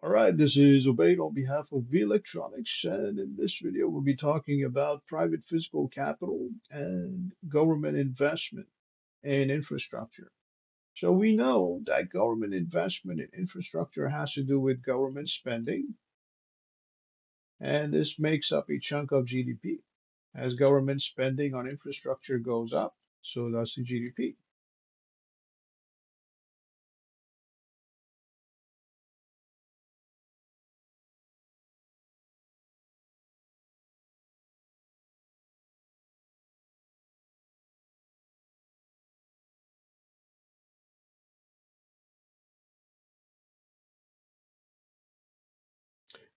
All right, this is Obaid on behalf of V Electronics, and in this video, we'll be talking about private physical capital and government investment in infrastructure. So, we know that government investment in infrastructure has to do with government spending, and this makes up a chunk of GDP. As government spending on infrastructure goes up, so does the GDP.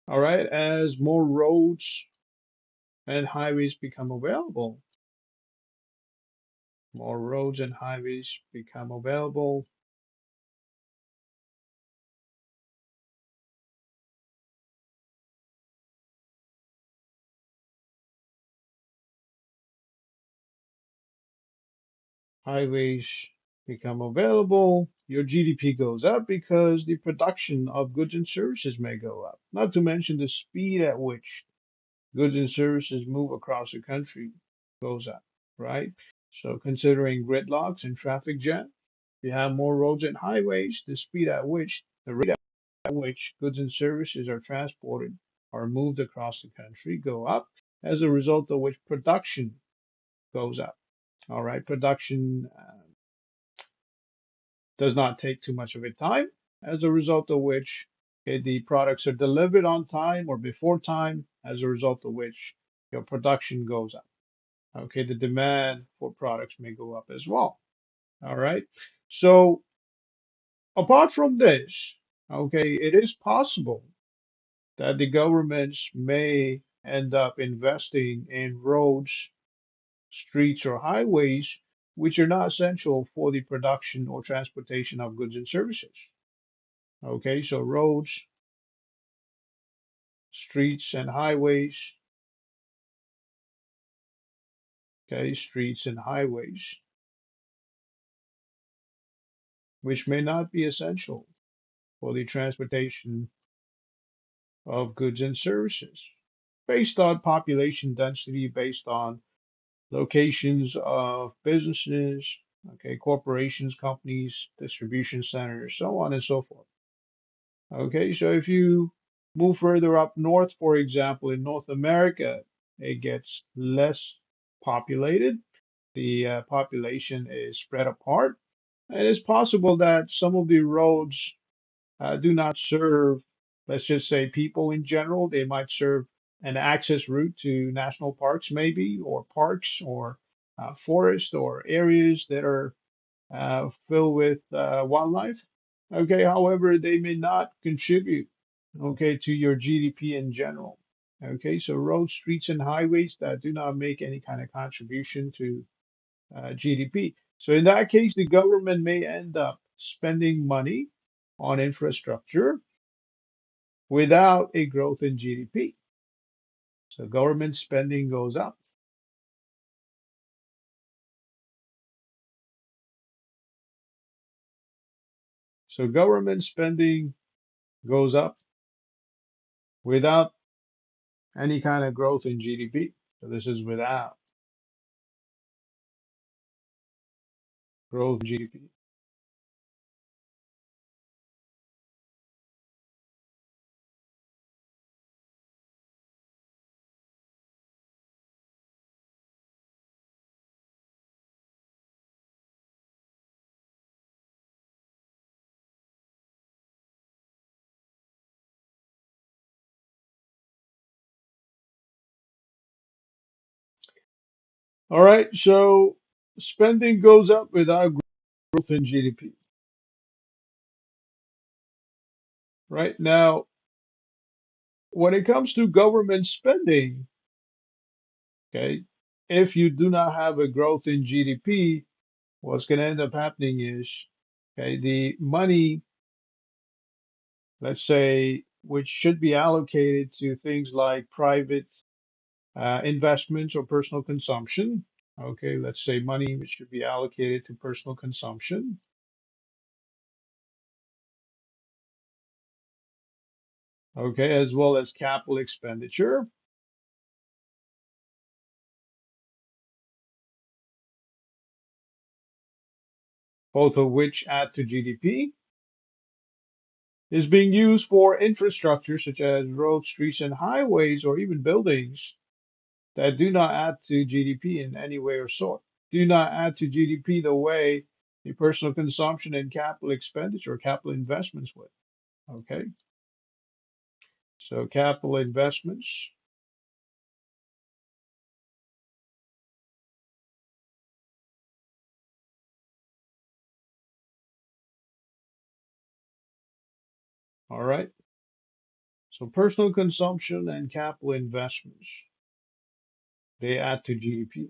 All right, as more roads and highways become available, more roads and highways become available. Highways become available, your GDP goes up because the production of goods and services may go up. Not to mention the speed at which goods and services move across the country goes up, right? So, considering gridlocks and traffic jam, you have more roads and highways, the rate at which goods and services are transported or moved across the country go up, as a result of which production goes up. All right, production does not take too much of a time, as a result of which the products are delivered on time or before time, as a result of which your production goes up. Okay, the demand for products may go up as well. All right. So apart from this, okay, it is possible that the governments may end up investing in roads, streets, or highways which are not essential for the production or transportation of goods and services. Okay, so roads, streets, and highways. Okay, streets and highways, which may not be essential for the transportation of goods and services, based on population density, based on locations of businesses, okay, corporations, companies, distribution centers, so on and so forth. Okay, so if you move further up north, for example, in North America, it gets less populated. The population is spread apart. And it's possible that some of the roads do not serve, let's just say, people in general. They might serve an access route to national parks, maybe, or parks, or forests, or areas that are filled with wildlife. Okay, however, they may not contribute, okay, to your GDP in general. Okay, so roads, streets, and highways that do not make any kind of contribution to GDP. So in that case, the government may end up spending money on infrastructure without a growth in GDP. So government spending goes up. So government spending goes up without any kind of growth in GDP. So this is without growth in GDP. All right, so spending goes up without growth in GDP. Right now, when it comes to government spending, okay, if you do not have a growth in GDP, what's going to end up happening is, okay, the money, let's say, which should be allocated to things like private investments or personal consumption, okay, let's say money which should be allocated to personal consumption, okay, as well as capital expenditure, both of which add to GDP, is being used for infrastructure such as roads, streets, and highways, or even buildings that do not add to GDP in any way or sort. Do not add to GDP the way the personal consumption and capital expenditure or capital investments would. Okay, so capital investments. All right, so personal consumption and capital investments, they add to GDP.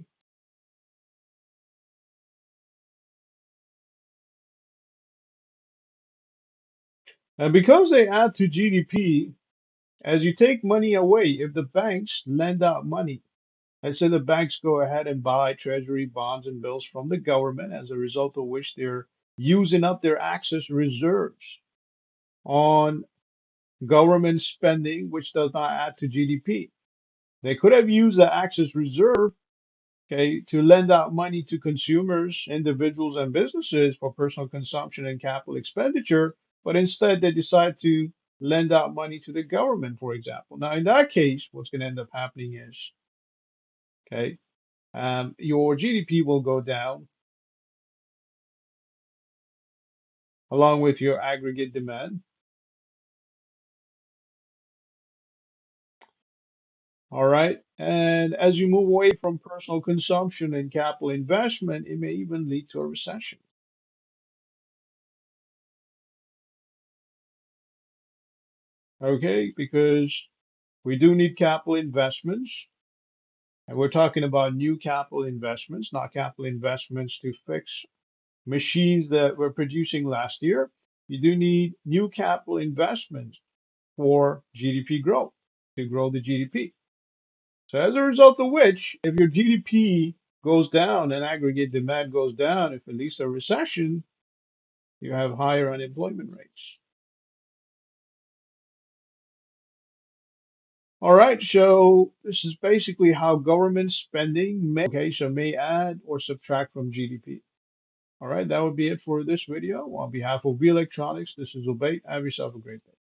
And because they add to GDP, as you take money away, if the banks lend out money, and so the banks go ahead and buy treasury bonds and bills from the government, as a result of which they're using up their excess reserves on government spending, which does not add to GDP. They could have used the excess reserve, okay, to lend out money to consumers, individuals, and businesses for personal consumption and capital expenditure, but instead they decide to lend out money to the government, for example. Now, in that case, what's going to end up happening is, okay, your GDP will go down along with your aggregate demand. All right. And as you move away from personal consumption and capital investment, it may even lead to a recession. Okay. Because we do need capital investments. And we're talking about new capital investments, not capital investments to fix machines that we're producing last year. You do need new capital investments for GDP growth, to grow the GDP. So as a result of which, if your GDP goes down and aggregate demand goes down, if it leads to a recession, you have higher unemployment rates. All right, so this is basically how government spending may add or subtract from GDP. All right, that would be it for this video. On behalf of V Electronics, this is Obey. Have yourself a great day.